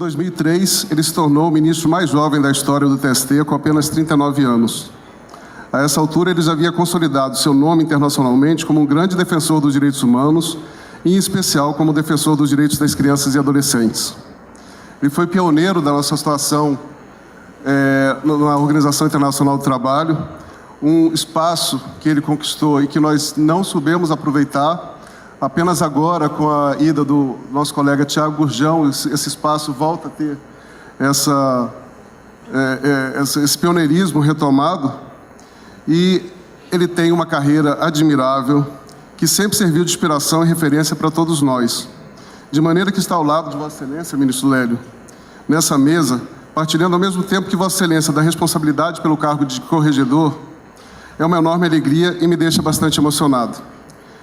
Em 2003, ele se tornou o ministro mais jovem da história do TST, com apenas 39 anos. A essa altura, ele já havia consolidado seu nome internacionalmente como um grande defensor dos direitos humanos, e, em especial, como defensor dos direitos das crianças e adolescentes. Ele foi pioneiro da nossa situação na Organização Internacional do Trabalho, um espaço que ele conquistou e que nós não soubemos aproveitar. Apenas agora, com a ida do nosso colega Tiago Gurjão, esse espaço volta a ter esse pioneirismo retomado, e ele tem uma carreira admirável, que sempre serviu de inspiração e referência para todos nós. De maneira que está ao lado de Vossa Excelência, ministro Lélio, nessa mesa, partilhando ao mesmo tempo que Vossa Excelência da responsabilidade pelo cargo de corregedor, é uma enorme alegria e me deixa bastante emocionado.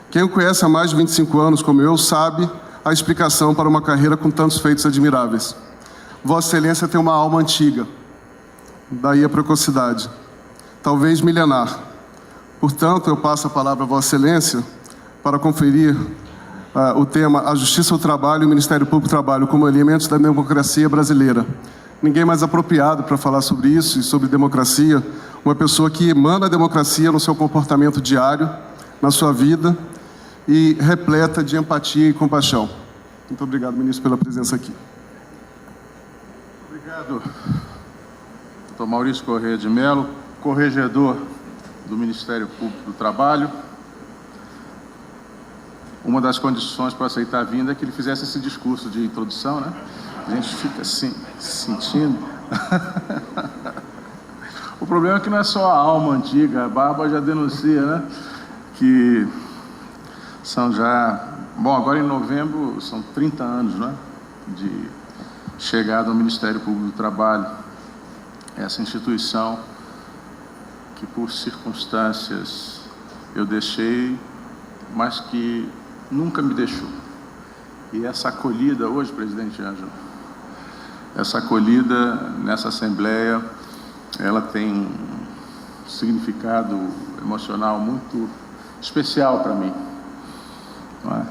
Quem o conhece há mais de 25 anos, como eu, sabe a explicação para uma carreira com tantos feitos admiráveis. Vossa Excelência tem uma alma antiga, daí a precocidade, talvez milenar. Portanto, eu passo a palavra a Vossa Excelência para conferir o tema A Justiça ao Trabalho e o Ministério Público do Trabalho como elementos da democracia brasileira. Ninguém mais apropriado para falar sobre isso e sobre democracia, uma pessoa que emana a democracia no seu comportamento diário, na sua vida, e repleta de empatia e compaixão. Muito obrigado, ministro, pela presença aqui. Obrigado, doutor Maurício Corrêa de Mello, corregedor do Ministério Público do Trabalho. Uma das condições para aceitar a vinda é que ele fizesse esse discurso de introdução, né? A gente fica assim, sentindo. O problema é que não é só a alma antiga, a barba já denuncia, né? Que são já... Bom, agora em novembro são 30 anos, né? De chegada ao Ministério Público do Trabalho. Essa instituição que, por circunstâncias, eu deixei, mas que nunca me deixou. E essa acolhida hoje, presidente Ângelo, essa acolhida nessa Assembleia, ela tem um significado emocional muito especial para mim. Não é?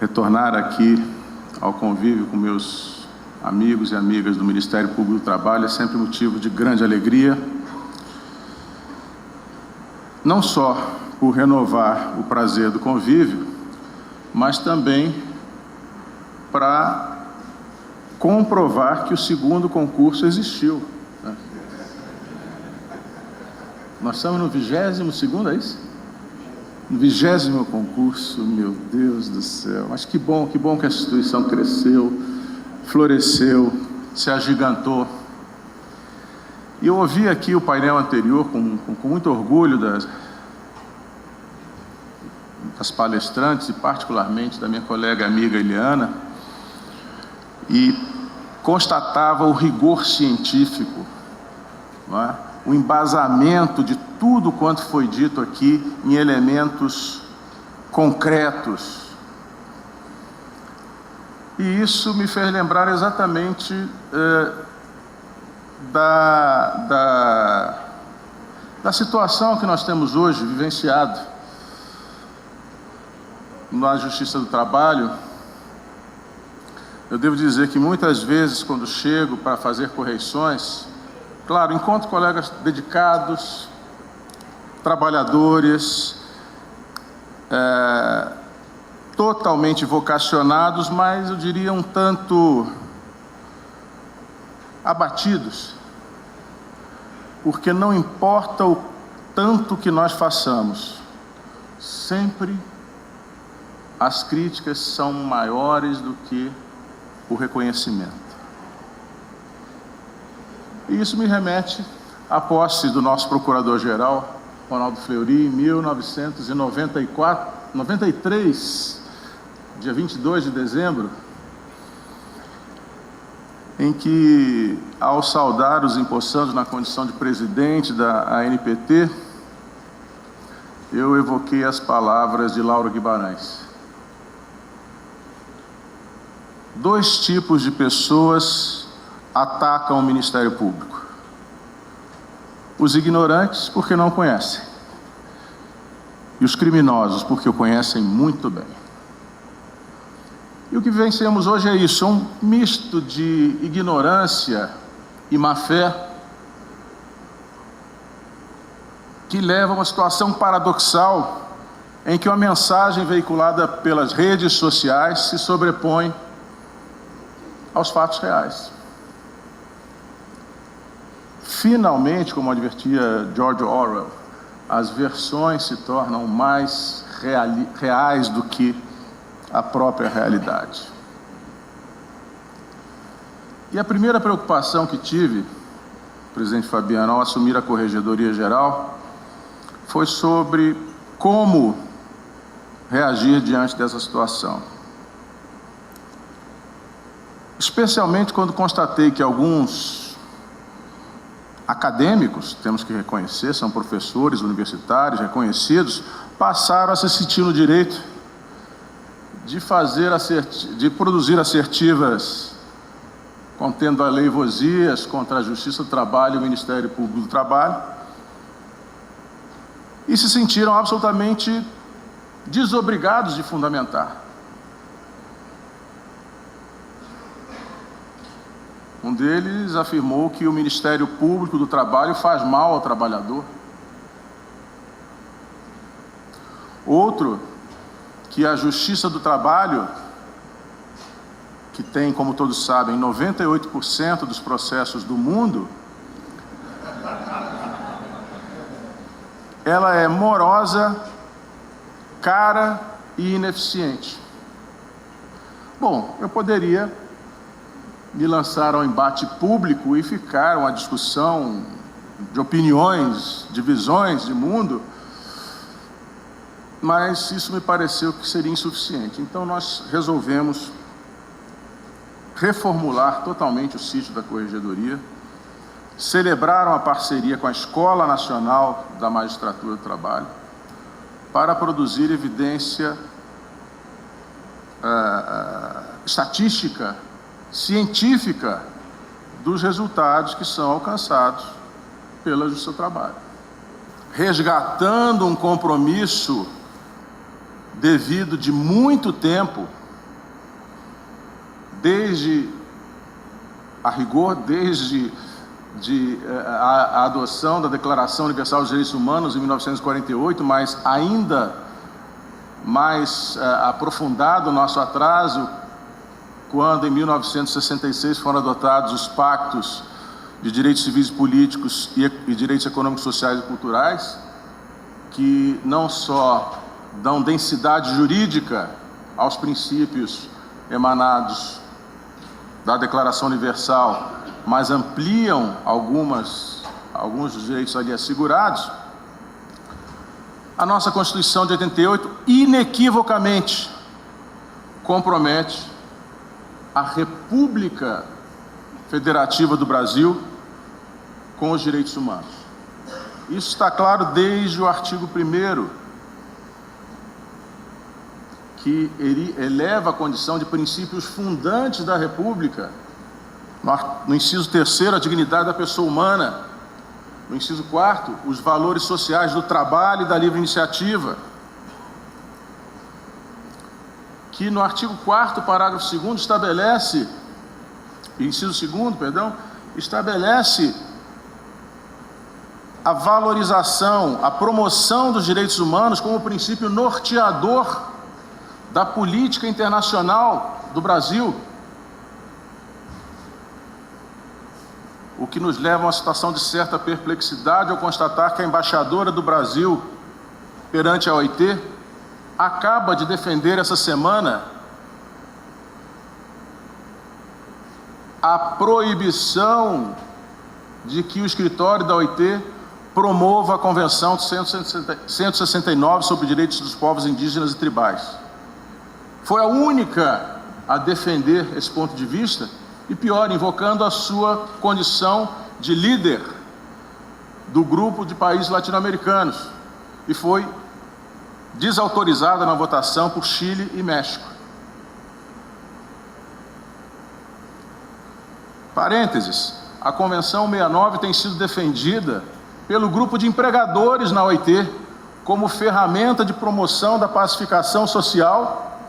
Retornar aqui ao convívio com meus amigos e amigas do Ministério Público do Trabalho é sempre motivo de grande alegria, não só por renovar o prazer do convívio, mas também para comprovar que o segundo concurso existiu. Né? Nós estamos no 22º, é isso? No 20º concurso, meu Deus do céu. Mas que bom que a instituição cresceu, floresceu, se agigantou. E eu ouvi aqui o painel anterior com muito orgulho das palestrantes e particularmente da minha colega amiga Eliana, e constatava o rigor científico, não é? O embasamento de tudo quanto foi dito aqui em elementos concretos. E isso me fez lembrar exatamente da situação que nós temos hoje vivenciado na Justiça do Trabalho. Eu devo dizer que muitas vezes, quando chego para fazer correições, claro, encontro colegas dedicados, trabalhadores, totalmente vocacionados, mas eu diria um tanto abatidos, porque não importa o tanto que nós façamos, sempre as críticas são maiores do que o reconhecimento. E isso me remete à posse do nosso procurador-geral, Ronaldo Fleury, em 1993, dia 22 de dezembro, em que, ao saudar os empossados na condição de presidente da ANPT, eu evoquei as palavras de Lauro Guimarães. Dois tipos de pessoas atacam o Ministério Público: os ignorantes, porque não conhecem, e os criminosos, porque o conhecem muito bem. E o que vencemos hoje é isso, um misto de ignorância e má-fé que leva a uma situação paradoxal em que uma mensagem veiculada pelas redes sociais se sobrepõe aos fatos reais. Finalmente, como advertia George Orwell, as versões se tornam mais reais do que a própria realidade. E a primeira preocupação que tive, presidente Fabiano, ao assumir a Corregedoria Geral, foi sobre como reagir diante dessa situação. Especialmente quando constatei que alguns acadêmicos, temos que reconhecer, são professores universitários reconhecidos, passaram a se sentir no direito de produzir assertivas contendo aleivosias contra a Justiça do Trabalho e o Ministério Público do Trabalho, e se sentiram absolutamente desobrigados de fundamentar. Um deles afirmou que o Ministério Público do Trabalho faz mal ao trabalhador. Outro, que a Justiça do Trabalho, que tem, como todos sabem, 98% dos processos do mundo, ela é morosa, cara e ineficiente. Bom, eu poderia me lançar ao embate público e ficar uma discussão de opiniões, de visões de mundo, mas isso me pareceu que seria insuficiente. Então nós resolvemos reformular totalmente o sítio da Corregedoria, celebraram a parceria com a Escola Nacional da Magistratura do Trabalho para produzir evidência estatística, científica dos resultados que são alcançados pela Justiça do Trabalho, resgatando um compromisso devido de muito tempo, desde a adoção da Declaração Universal dos Direitos Humanos em 1948, mas ainda mais aprofundado o nosso atraso quando em 1966 foram adotados os pactos de direitos civis e políticos e direitos econômicos, sociais e culturais, que não só dão densidade jurídica aos princípios emanados da Declaração Universal, mas ampliam alguns dos direitos ali assegurados. A nossa Constituição de 88 inequivocamente compromete a República Federativa do Brasil com os direitos humanos. Isso está claro desde o artigo 1º, que ele eleva a condição de princípios fundantes da República. No inciso 3º, a dignidade da pessoa humana. No inciso 4º, os valores sociais do trabalho e da livre iniciativa. Que no artigo 4º, parágrafo 2º, estabelece, inciso 2º, perdão, estabelece a valorização, a promoção dos direitos humanos como princípio norteador da política internacional do Brasil, o que nos leva a uma situação de certa perplexidade ao constatar que a embaixadora do Brasil perante a OIT acaba de defender essa semana a proibição de que o escritório da OIT promova a Convenção de 169 sobre direitos dos povos indígenas e tribais. Foi a única a defender esse ponto de vista, e pior, invocando a sua condição de líder do grupo de países latino-americanos, e foi desautorizada na votação por Chile e México. Parênteses, a Convenção 69 tem sido defendida pelo grupo de empregadores na OIT como ferramenta de promoção da pacificação social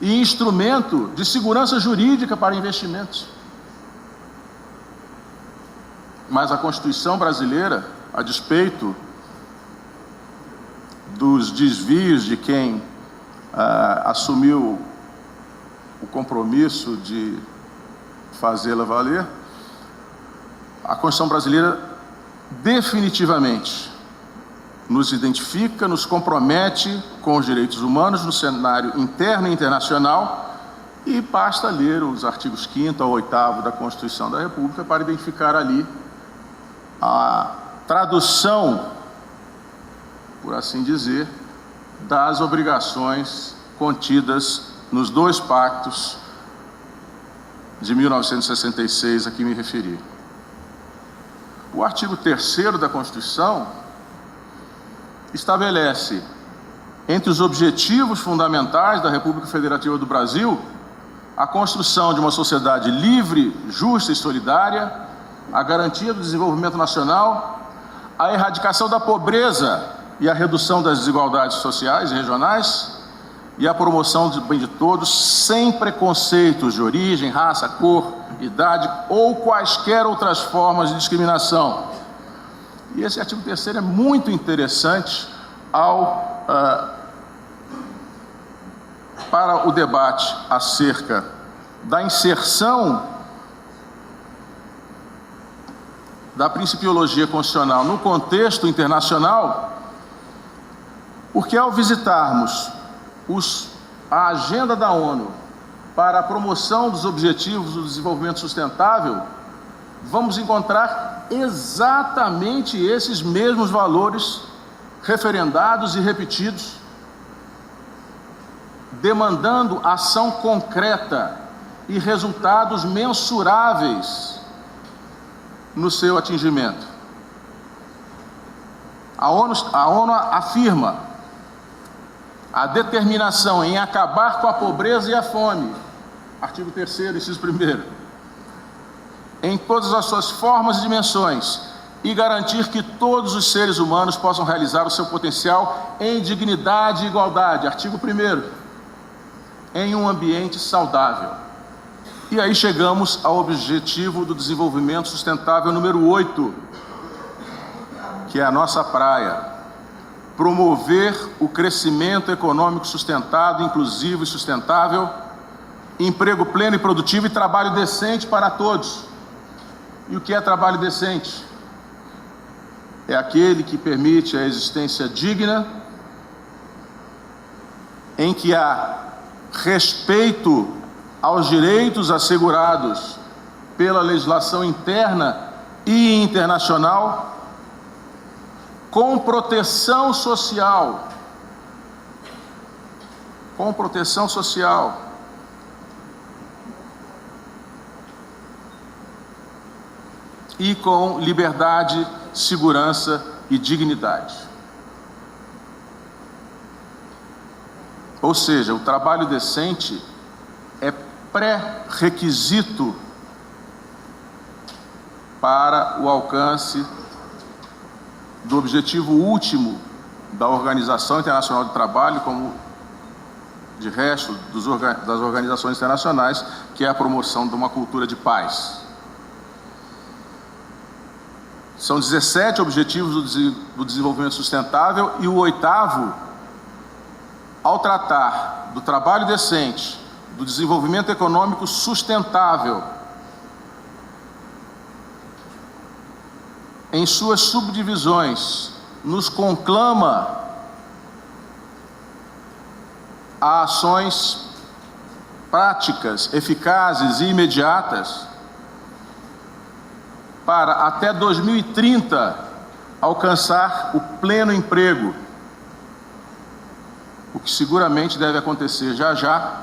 e instrumento de segurança jurídica para investimentos. Mas a Constituição brasileira, a despeito dos desvios de quem assumiu o compromisso de fazê-la valer, a Constituição brasileira definitivamente nos identifica, nos compromete com os direitos humanos no cenário interno e internacional, e basta ler os artigos 5º ao 8º da Constituição da República para identificar ali a tradução, por assim dizer, das obrigações contidas nos 2 pactos de 1966 a que me referi. O artigo 3º da Constituição estabelece, entre os objetivos fundamentais da República Federativa do Brasil, a construção de uma sociedade livre, justa e solidária, a garantia do desenvolvimento nacional, a erradicação da pobreza e a redução das desigualdades sociais e regionais, e a promoção do bem de todos, sem preconceitos de origem, raça, cor, idade ou quaisquer outras formas de discriminação. E esse artigo 3º é muito interessante para o debate acerca da inserção da principiologia constitucional no contexto internacional, porque ao visitarmos a agenda da ONU para a promoção dos objetivos do desenvolvimento sustentável, vamos encontrar exatamente esses mesmos valores referendados e repetidos, demandando ação concreta e resultados mensuráveis no seu atingimento. A ONU afirma a determinação em acabar com a pobreza e a fome, artigo 3º, inciso 1º, em todas as suas formas e dimensões, e garantir que todos os seres humanos possam realizar o seu potencial em dignidade e igualdade, artigo 1º, em um ambiente saudável. E aí chegamos ao objetivo do desenvolvimento sustentável número 8, que é a nossa praia: promover o crescimento econômico sustentado, inclusivo e sustentável, emprego pleno e produtivo e trabalho decente para todos. E o que é trabalho decente? É aquele que permite a existência digna, em que há respeito aos direitos assegurados pela legislação interna e internacional, com proteção social, e com liberdade, segurança e dignidade. Ou seja, o trabalho decente é pré-requisito para o alcance do objetivo último da Organização Internacional do Trabalho, como de resto das organizações internacionais, que é a promoção de uma cultura de paz. São 17 objetivos do desenvolvimento sustentável, e o 8º, ao tratar do trabalho decente, do desenvolvimento econômico sustentável, em suas subdivisões, nos conclama a ações práticas, eficazes e imediatas para, até 2030, alcançar o pleno emprego, o que seguramente deve acontecer já já,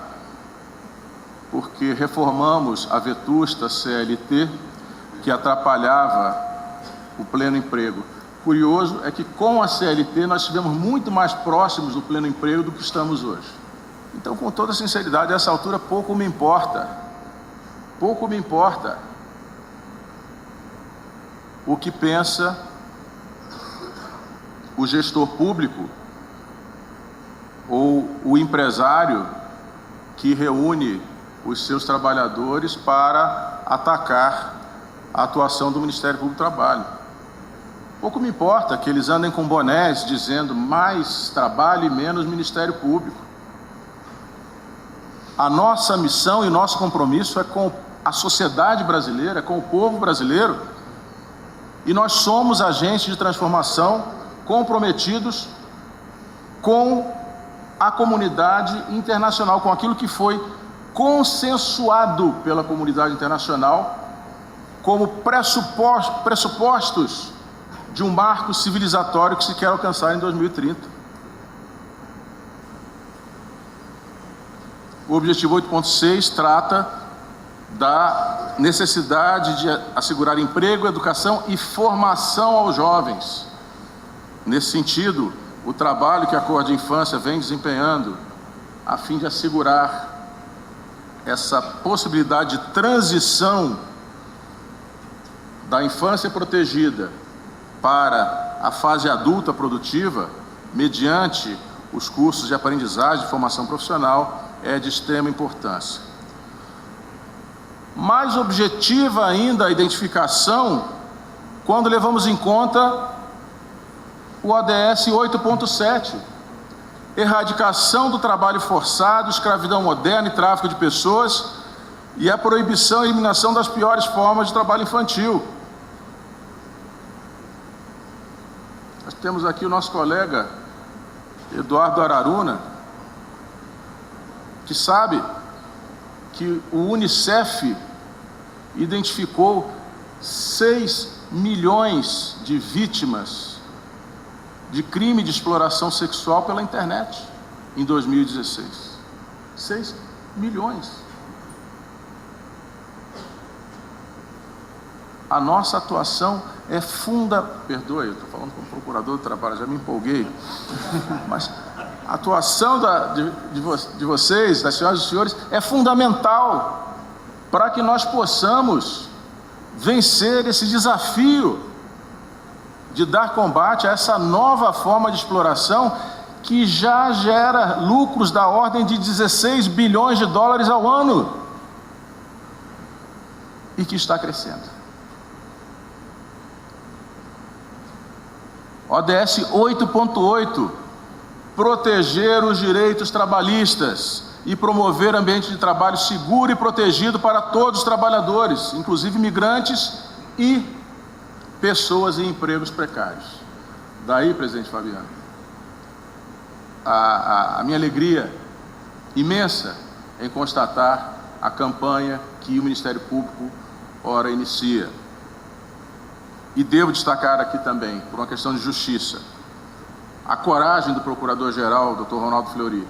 porque reformamos a vetusta CLT, que atrapalhava o pleno emprego. Curioso é que com a CLT nós estivemos muito mais próximos do pleno emprego do que estamos hoje. Então, com toda sinceridade, a essa altura pouco me importa o que pensa o gestor público ou o empresário que reúne os seus trabalhadores para atacar a atuação do Ministério Público do Trabalho. Pouco me importa que eles andem com bonés dizendo mais trabalho e menos Ministério Público. A nossa missão e nosso compromisso é com a sociedade brasileira, é com o povo brasileiro, e nós somos agentes de transformação comprometidos com a comunidade internacional, com aquilo que foi consensuado pela comunidade internacional como pressupostos de um marco civilizatório que se quer alcançar em 2030. O objetivo 8.6 trata da necessidade de assegurar emprego, educação e formação aos jovens. Nesse sentido, o trabalho que a Cor de Infância vem desempenhando a fim de assegurar essa possibilidade de transição da infância protegida para a fase adulta produtiva, mediante os cursos de aprendizagem e formação profissional, é de extrema importância. Mais objetiva ainda a identificação quando levamos em conta o ODS 8.7, erradicação do trabalho forçado, escravidão moderna e tráfico de pessoas, e a proibição e eliminação das piores formas de trabalho infantil. Nós temos aqui o nosso colega Eduardo Araruna, que sabe que o UNICEF identificou 6 milhões de vítimas de crime de exploração sexual pela internet em 2016. 6 milhões. A nossa atuação é perdoe, eu estou falando como procurador do trabalho, já me empolguei, mas a atuação de vocês, das senhoras e senhores, é fundamental para que nós possamos vencer esse desafio de dar combate a essa nova forma de exploração que já gera lucros da ordem de 16 bilhões de dólares ao ano e que está crescendo. ODS 8.8, proteger os direitos trabalhistas e promover ambiente de trabalho seguro e protegido para todos os trabalhadores, inclusive migrantes e pessoas em empregos precários. Daí, presidente Fabiano, a minha alegria imensa em constatar a campanha que o Ministério Público ora inicia. E devo destacar aqui também, por uma questão de justiça, a coragem do Procurador-Geral, Dr. Ronaldo Fleury,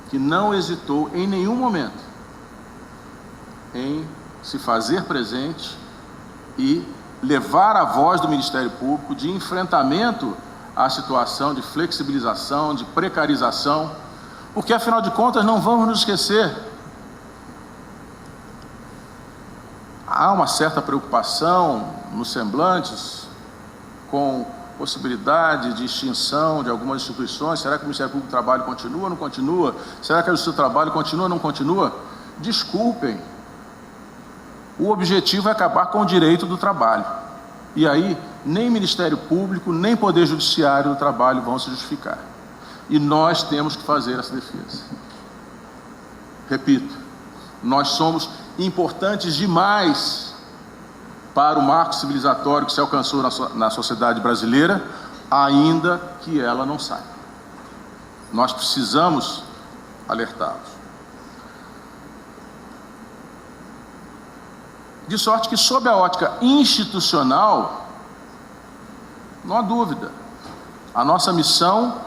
que não hesitou em nenhum momento em se fazer presente e levar a voz do Ministério Público de enfrentamento à situação de flexibilização, de precarização, porque, afinal de contas, não vamos nos esquecer, há uma certa preocupação nos semblantes com possibilidade de extinção de algumas instituições. Será que o Ministério Público do Trabalho continua ou não continua? Será que o seu trabalho continua ou não continua? Desculpem, o objetivo é acabar com o direito do trabalho. E aí, nem Ministério Público, nem Poder Judiciário do Trabalho vão se justificar. E nós temos que fazer essa defesa. Repito, nós somos importantes demais para o marco civilizatório que se alcançou na sociedade brasileira, ainda que ela não saiba. Nós precisamos alertá-los. De sorte que, sob a ótica institucional, não há dúvida, a nossa missão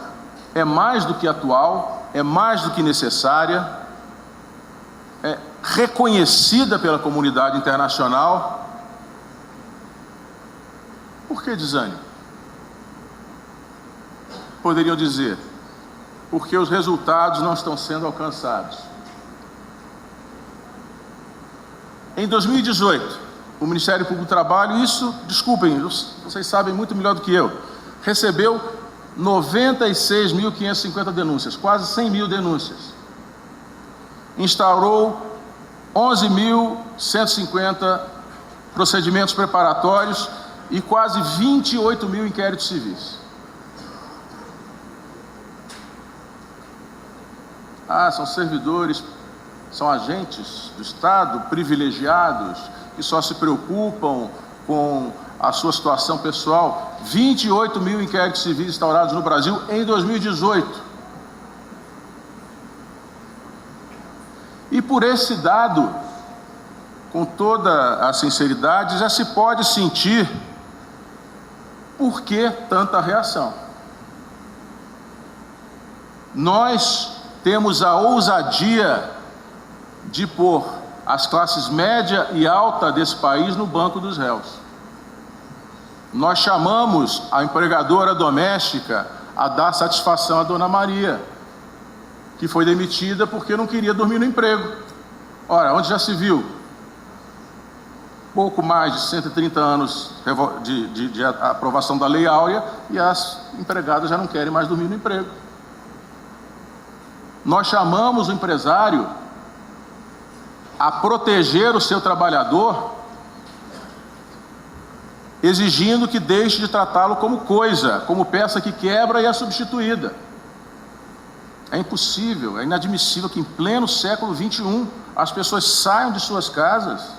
é mais do que atual, é mais do que necessária, é reconhecida pela comunidade internacional. Por que desânimo? Poderiam dizer, porque os resultados não estão sendo alcançados. Em 2018, o Ministério Público do Trabalho, desculpem, vocês sabem muito melhor do que eu, recebeu 96.550 denúncias, quase 100 mil denúncias. instaurou 11.150 procedimentos preparatórios e quase 28 mil inquéritos civis. São servidores, são agentes do Estado privilegiados que só se preocupam com a sua situação pessoal. 28 mil inquéritos civis instaurados no Brasil em 2018. E por esse dado, com toda a sinceridade, já se pode sentir por que tanta reação. Nós temos a ousadia de pôr as classes média e alta desse país no banco dos réus. Nós chamamos a empregadora doméstica a dar satisfação à Dona Maria, que foi demitida porque não queria dormir no emprego. Ora, onde já se viu? Pouco mais de 130 anos de aprovação da Lei Áurea e as empregadas já não querem mais dormir no emprego. Nós chamamos o empresário a proteger o seu trabalhador, exigindo que deixe de tratá-lo como coisa, como peça que quebra e é substituída. É impossível, é inadmissível que em pleno século XXI as pessoas saiam de suas casas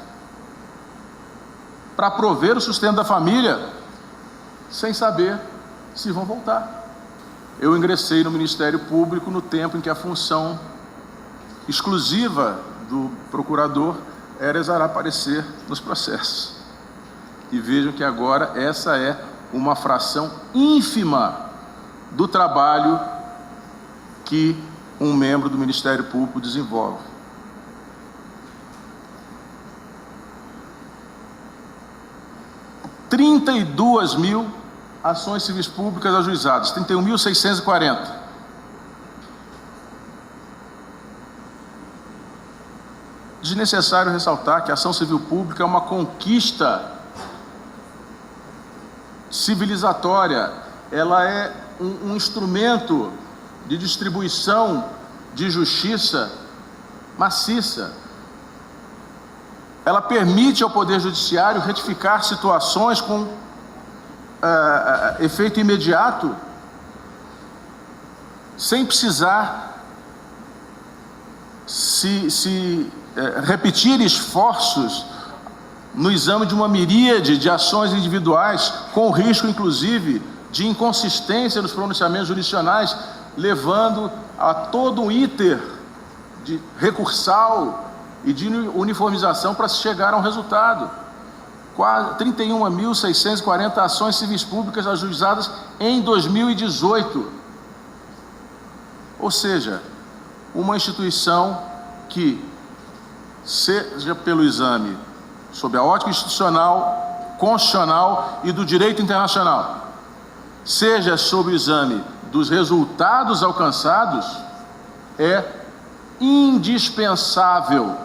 para prover o sustento da família sem saber se vão voltar. Eu ingressei no Ministério Público no tempo em que a função exclusiva do procurador era exarar parecer nos processos. E vejam que agora essa é uma fração ínfima do trabalho que um membro do Ministério Público desenvolve. – 32 mil ações civis públicas ajuizadas, 31.640. Desnecessário ressaltar que a ação civil pública é uma conquista civilizatória, ela é um instrumento de distribuição de justiça maciça. Ela permite ao Poder Judiciário retificar situações com efeito imediato, sem precisar repetir esforços no exame de uma miríade de ações individuais, com risco, inclusive, de inconsistência nos pronunciamentos jurisdicionais, levando a todo um iter de recursal e de uniformização para se chegar a um resultado. 31.640 ações civis públicas ajuizadas em 2018. Ou seja, uma instituição que, seja pelo exame sob a ótica institucional, constitucional e do direito internacional, seja sob o exame dos resultados alcançados, é indispensável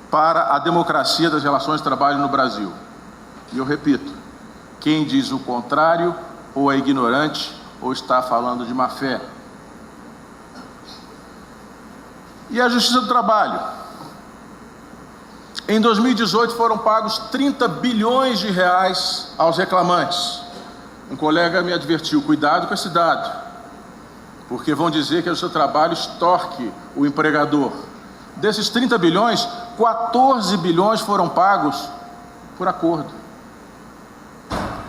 para a democracia das relações de trabalho no Brasil. E eu repito, quem diz o contrário ou é ignorante ou está falando de má fé. E a Justiça do Trabalho? Em 2018 foram pagos 30 bilhões de reais aos reclamantes. Um colega me advertiu, cuidado com esse dado, porque vão dizer que o seu trabalho extorque o empregador. Desses 30 bilhões, 14 bilhões foram pagos por acordo.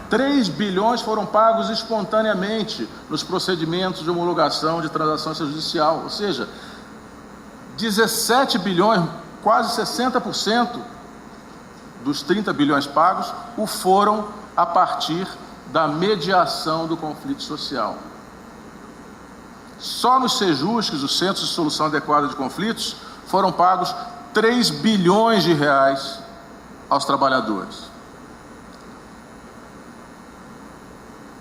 3 bilhões foram pagos espontaneamente nos procedimentos de homologação de transação judicial. Ou seja, 17 bilhões, quase 60% dos 30 bilhões pagos o foram a partir da mediação do conflito social. Só nos Sejusques, os Centros de Solução Adequada de Conflitos, foram pagos 3 bilhões de reais aos trabalhadores.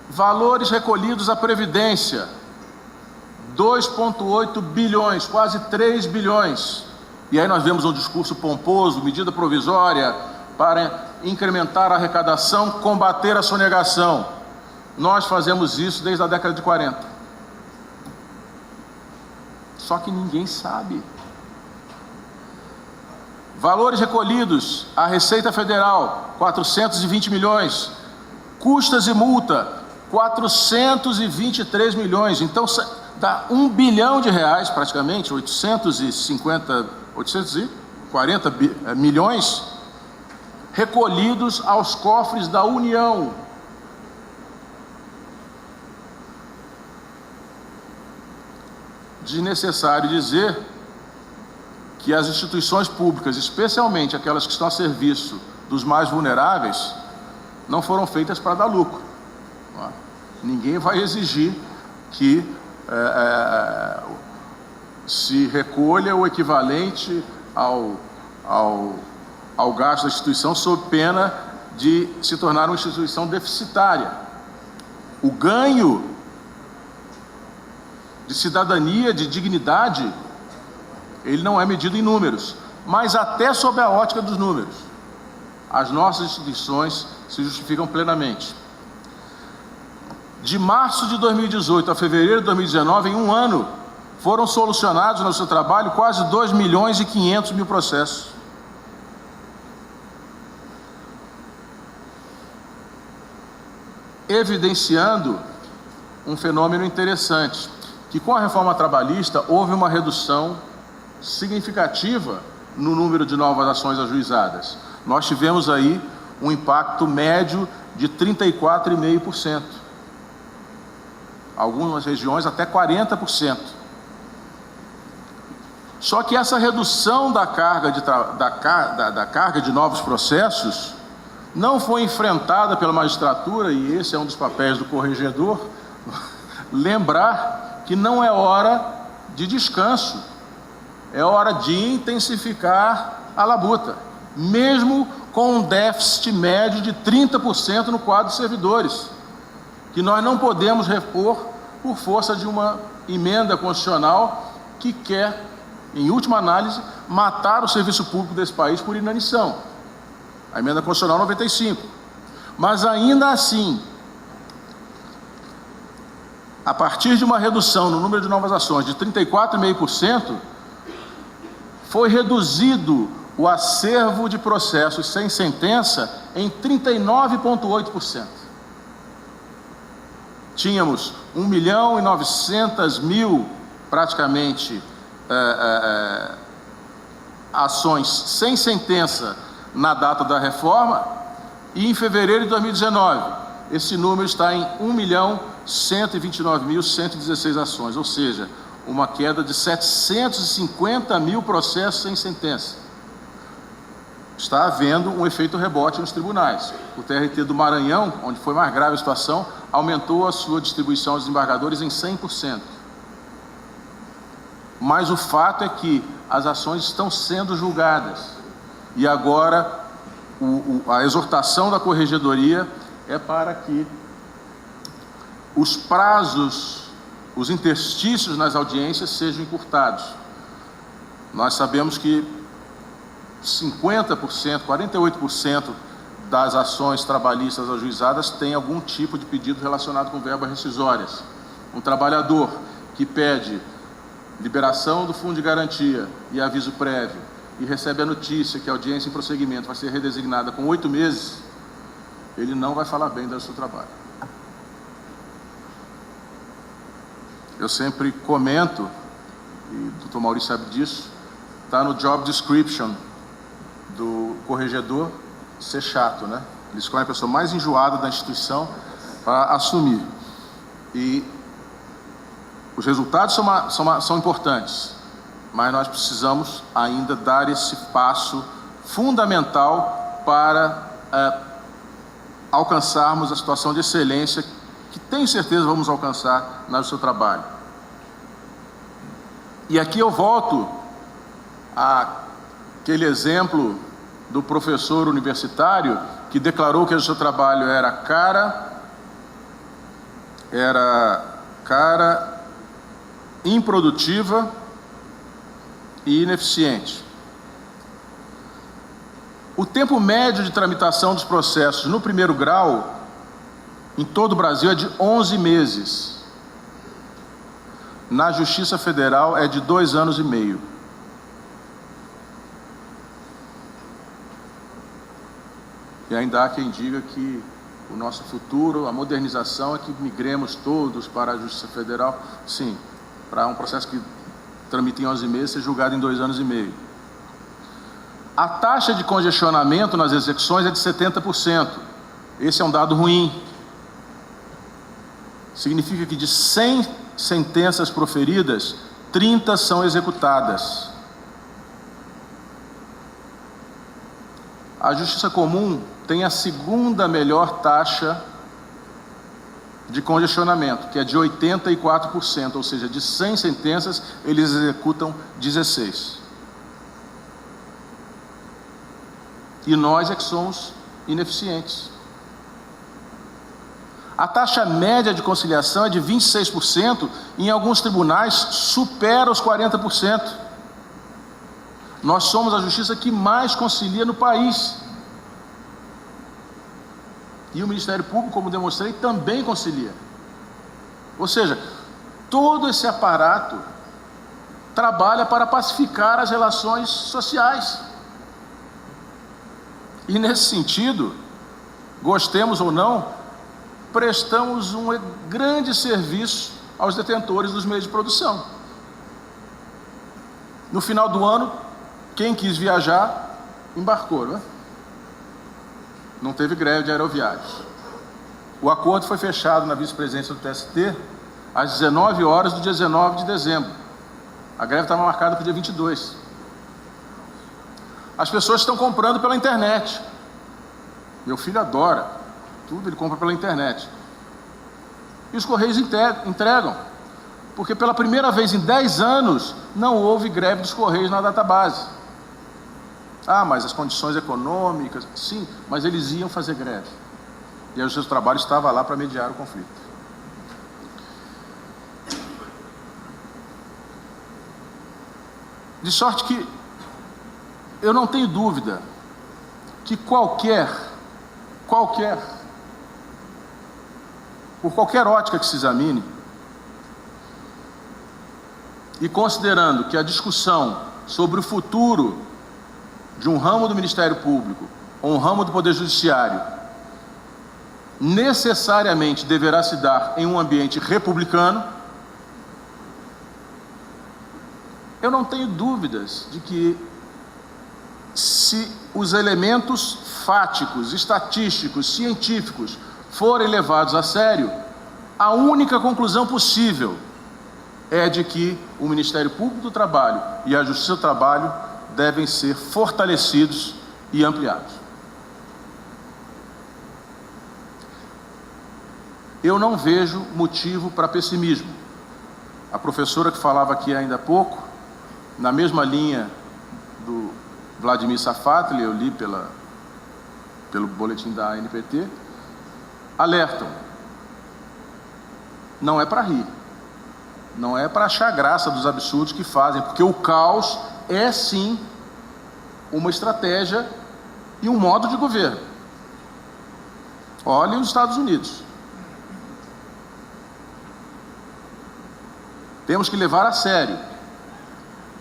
Valores recolhidos à Previdência, 2,8 bilhões, quase 3 bilhões. E aí nós vemos um discurso pomposo, medida provisória para incrementar a arrecadação, combater a sonegação. Nós fazemos isso desde a década de 40. Só que ninguém sabe. Valores recolhidos à Receita Federal, 420 milhões. Custas e multa, 423 milhões. Então, dá R$1 bilhão, praticamente, 840 milhões, recolhidos aos cofres da União. Desnecessário dizer que as instituições públicas, especialmente aquelas que estão a serviço dos mais vulneráveis, não foram feitas para dar lucro. Ninguém vai exigir que se recolha o equivalente ao gasto da instituição, sob pena de se tornar uma instituição deficitária. O ganho de cidadania, de dignidade, ele não é medido em números, mas até sob a ótica dos números, as nossas instituições se justificam plenamente. De março de 2018 a fevereiro de 2019, em um ano, foram solucionados no seu trabalho quase 2.500.000 processos. Evidenciando um fenômeno interessante, que com a reforma trabalhista houve uma redução significativa no número de novas ações ajuizadas. Nós tivemos aí um impacto médio de 34,5%. Algumas regiões até 40%. Só que essa redução da carga de novos processos não foi enfrentada pela magistratura, e esse é um dos papéis do corregedor, lembrar que não é hora de descanso, é hora de intensificar a labuta, mesmo com um déficit médio de 30% no quadro de servidores, que nós não podemos repor por força de uma emenda constitucional que quer, em última análise, matar o serviço público desse país por inanição. A emenda constitucional 95. Mas ainda assim, a partir de uma redução no número de novas ações de 34,5%, foi reduzido o acervo de processos sem sentença em 39,8%. Tínhamos 1.900.000, praticamente, ações sem sentença na data da reforma, e em fevereiro de 2019, esse número está em 1.129.116 ações, ou seja, uma queda de 750.000 processos sem sentença. Está havendo um efeito rebote nos tribunais. O TRT do Maranhão, onde foi mais grave a situação, aumentou a sua distribuição aos desembargadores em 100%. Mas o fato é que as ações estão sendo julgadas. E agora a exortação da Corregedoria é para que os prazos, os interstícios nas audiências sejam encurtados. Nós sabemos que 50%, 48% das ações trabalhistas ajuizadas têm algum tipo de pedido relacionado com verbas rescisórias. Um trabalhador que pede liberação do fundo de garantia e aviso prévio e recebe a notícia que a audiência em prosseguimento vai ser redesignada com 8 meses, ele não vai falar bem do seu trabalho. Eu sempre comento, e o doutor Maurício sabe disso, está no job description do corregedor ser chato, né? Ele escolhe a pessoa mais enjoada da instituição para assumir. E os resultados são importantes, mas nós precisamos ainda dar esse passo fundamental para alcançarmos a situação de excelência que tenho certeza vamos alcançar no seu trabalho. E aqui eu volto àquele exemplo do professor universitário que declarou que o seu trabalho era cara, improdutiva e ineficiente. O tempo médio de tramitação dos processos no primeiro grau, em todo o Brasil, é de 11 meses. na Justiça Federal é de 2 anos e meio. E ainda há quem diga que o nosso futuro, a modernização é que migremos todos para a Justiça Federal. Sim, para um processo que tramita em 11 meses ser julgado em 2 anos e meio. A taxa de congestionamento nas execuções é de 70%. Esse é um dado ruim. Significa que de 100 sentenças proferidas, 30 são executadas. A Justiça Comum tem a segunda melhor taxa de congestionamento, que é de 84%, ou seja, de 100 sentenças, eles executam 16. E nós é que somos ineficientes. A taxa média de conciliação é de 26%, e em alguns tribunais supera os 40%. Nós somos a justiça que mais concilia no país. E o Ministério Público, como demonstrei, também concilia. Ou seja, todo esse aparato trabalha para pacificar as relações sociais. E nesse sentido, gostemos ou não, prestamos um grande serviço aos detentores dos meios de produção. No final do ano, quem quis viajar, embarcou, não é? Não teve greve de aeroviários. O acordo foi fechado na vice-presidência do TST às 19 horas do dia 19 de dezembro. A greve estava marcada para o dia 22. As pessoas estão comprando pela internet. Meu filho adora tudo, ele compra pela internet. E os Correios entregam, porque pela primeira vez em 10 anos não houve greve dos Correios na database. Ah, mas as condições econômicas, sim, mas eles iam fazer greve. E aí o Justiça do Trabalho estava lá para mediar o conflito. De sorte que eu não tenho dúvida que por qualquer ótica que se examine, e considerando que a discussão sobre o futuro de um ramo do Ministério Público ou um ramo do Poder Judiciário necessariamente deverá se dar em um ambiente republicano, eu não tenho dúvidas de que, se os elementos fáticos, estatísticos, científicos forem levados a sério, a única conclusão possível é de que o Ministério Público do Trabalho e a Justiça do Trabalho devem ser fortalecidos e ampliados. Eu não vejo motivo para pessimismo. A professora que falava aqui ainda há pouco, na mesma linha do Vladimir Safatli, eu li pelo boletim da ANPT, alertam. Não é para rir, não é para achar graça dos absurdos que fazem, porque o caos é sim uma estratégia e um modo de governo. Olhem os Estados Unidos. Temos que levar a sério,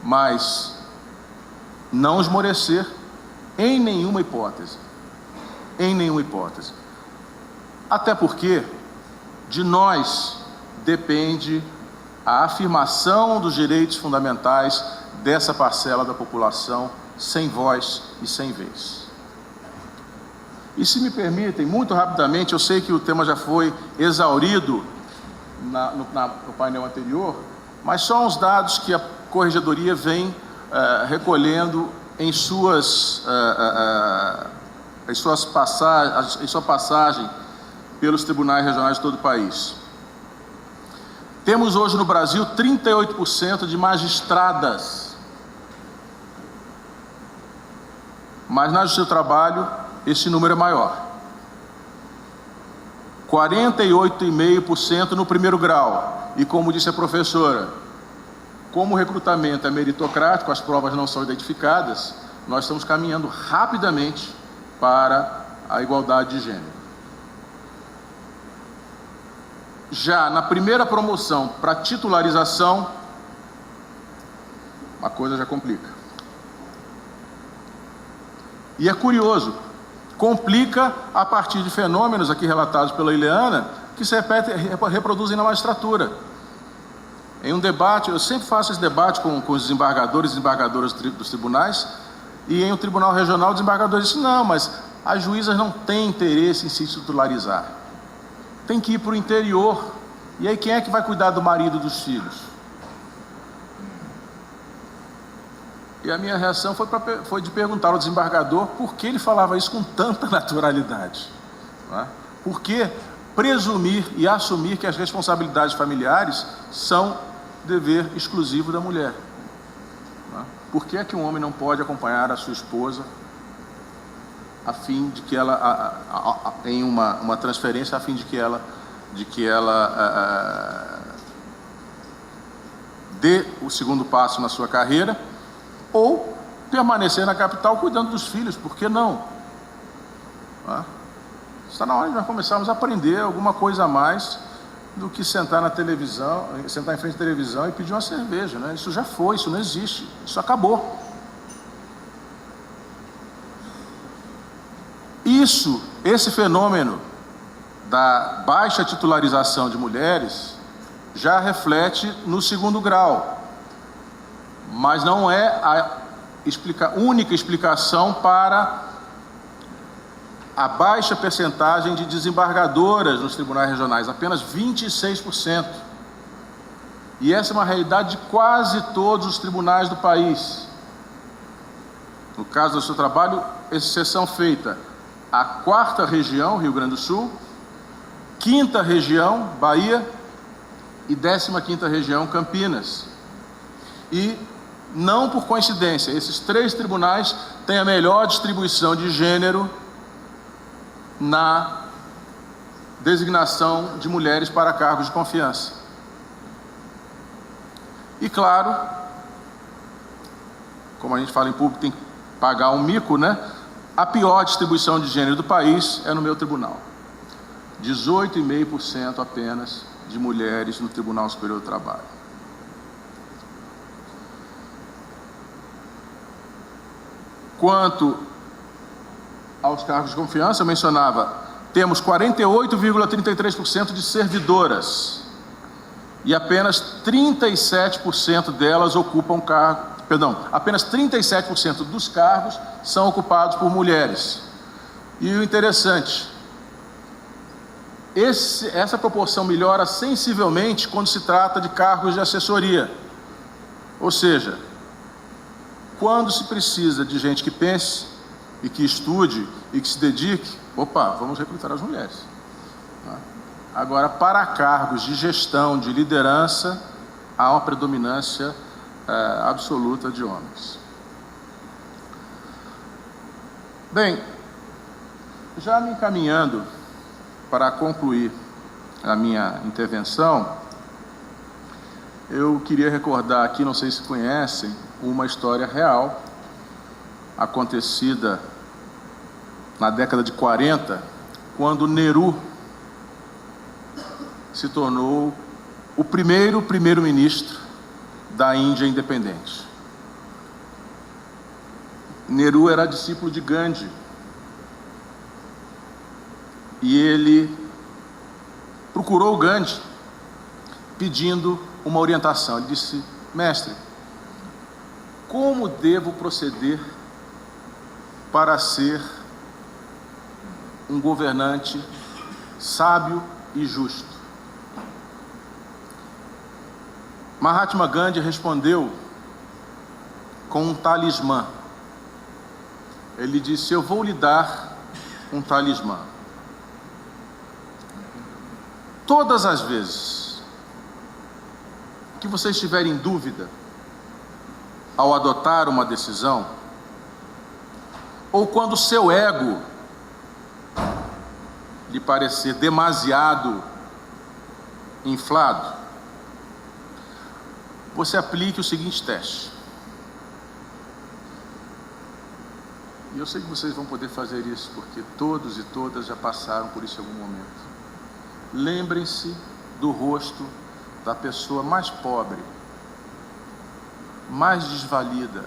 mas não esmorecer em nenhuma hipótese. Em nenhuma hipótese. Até porque de nós depende a afirmação dos direitos fundamentais dessa parcela da população sem voz e sem vez. E se me permitem, muito rapidamente, eu sei que o tema já foi exaurido no painel anterior, mas só uns dados que a Corregedoria vem recolhendo em sua passagem pelos tribunais regionais de todo o país. Temos hoje no Brasil 38% de magistradas, mas na Justiça do Trabalho esse número é maior. 48,5% no primeiro grau. E como disse a professora, como o recrutamento é meritocrático, as provas não são identificadas, nós estamos caminhando rapidamente para a igualdade de gênero. já na primeira promoção para titularização, a coisa já complica. E é curioso, complica a partir de fenômenos aqui relatados pela Ileana, que se reproduzem na magistratura. Em um debate, eu sempre faço esse debate com os desembargadores e desembargadoras dos tribunais, e em um tribunal regional, o desembargador disse: não, mas as juízas não têm interesse em se titularizar. Tem que ir para o interior. E aí quem é que vai cuidar do marido e dos filhos? E a minha reação foi de perguntar ao desembargador por que ele falava isso com tanta naturalidade. Não é? Por que presumir e assumir que as responsabilidades familiares são dever exclusivo da mulher? Não é? Por que é que um homem não pode acompanhar a sua esposa a fim de que ela em uma transferência a fim de que ela dê o segundo passo na sua carreira, ou permanecer na capital cuidando dos filhos? Por que não? Está na hora de nós começarmos a aprender alguma coisa a mais do que sentar na televisão, sentar em frente à televisão e pedir uma cerveja, né? Isso já foi, isso não existe, isso acabou. Esse fenômeno da baixa titularização de mulheres já reflete no segundo grau, mas não é a única explicação para a baixa percentagem de desembargadoras nos tribunais regionais, apenas 26%. E essa é uma realidade de quase todos os tribunais do país. No caso do seu trabalho, exceção feita a 4ª região, Rio Grande do Sul, 5ª região, Bahia, e 15ª região, Campinas. E, não por coincidência, esses 3 tribunais têm a melhor distribuição de gênero na designação de mulheres para cargos de confiança. E claro, como a gente fala em público, tem que pagar um mico, né? A pior distribuição de gênero do país é no meu tribunal. 18,5% apenas de mulheres no Tribunal Superior do Trabalho. Quanto aos cargos de confiança, eu mencionava, temos 48,33% de servidoras e apenas 37% delas ocupam cargo, apenas 37% dos cargos são ocupados por mulheres. E o interessante, essa proporção melhora sensivelmente quando se trata de cargos de assessoria. Ou seja, quando se precisa de gente que pense e que estude e que se dedique, vamos recrutar as mulheres. Agora, para cargos de gestão, de liderança, há uma predominância absoluta de homens. Bem, já me encaminhando para concluir a minha intervenção, eu queria recordar aqui, não sei se conhecem, uma história real, acontecida na década de 40, quando Nehru se tornou o primeiro-ministro da Índia independente. Nehru era discípulo de Gandhi, e ele procurou Gandhi pedindo uma orientação. Ele disse: mestre, como devo proceder para ser um governante sábio e justo? Mahatma Gandhi respondeu com um talismã. Ele disse: eu vou lhe dar um talismã. Todas as vezes que você estiver em dúvida ao adotar uma decisão, ou quando o seu ego lhe parecer demasiado inflado, você aplique o seguinte teste. E eu sei que vocês vão poder fazer isso, porque todos e todas já passaram por isso em algum momento. Lembrem-se do rosto da pessoa mais pobre, mais desvalida,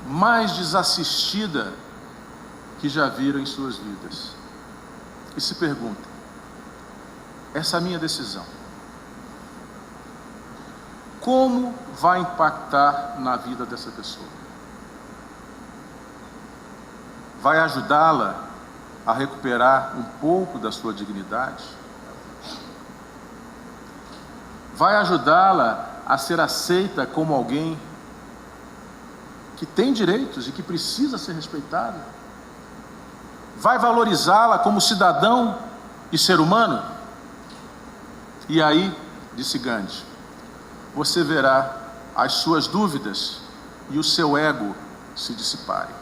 mais desassistida que já viram em suas vidas. E se perguntam: essa minha decisão, como vai impactar na vida dessa pessoa? Vai ajudá-la a recuperar um pouco da sua dignidade? Vai ajudá-la a ser aceita como alguém que tem direitos e que precisa ser respeitada? Vai valorizá-la como cidadão e ser humano? E aí, disse Gandhi, você verá as suas dúvidas e o seu ego se dissiparem.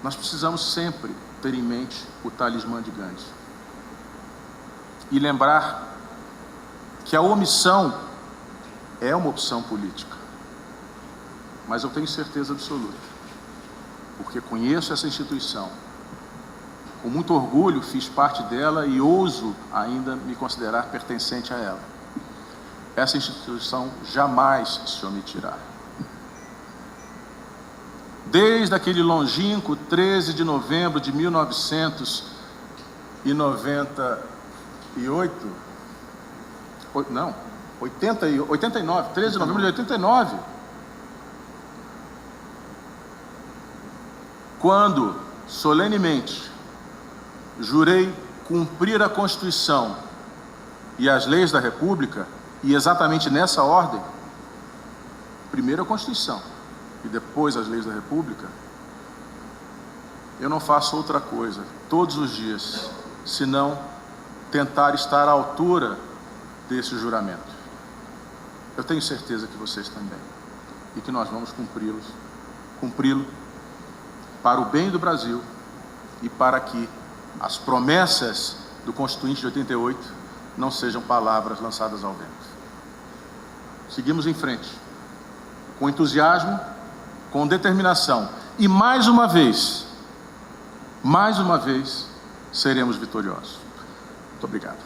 Nós precisamos sempre ter em mente o talismã de Gandhi e lembrar que a omissão é uma opção política, mas eu tenho certeza absoluta, porque conheço essa instituição, com muito orgulho fiz parte dela e ouso ainda me considerar pertencente a ela. Essa instituição jamais se omitirá. Desde aquele longínquo 13 de novembro de 1998, 89, 13 de novembro de 89, quando solenemente jurei cumprir a Constituição e as leis da República, e exatamente nessa ordem, primeiro a Constituição e depois as leis da República, eu não faço outra coisa todos os dias, senão tentar estar à altura desse juramento. Eu tenho certeza que vocês também, e que nós vamos cumpri-lo para o bem do Brasil e para que as promessas do Constituinte de 88 não sejam palavras lançadas ao vento. Seguimos em frente, com entusiasmo, com determinação, e mais uma vez, seremos vitoriosos. Muito obrigado.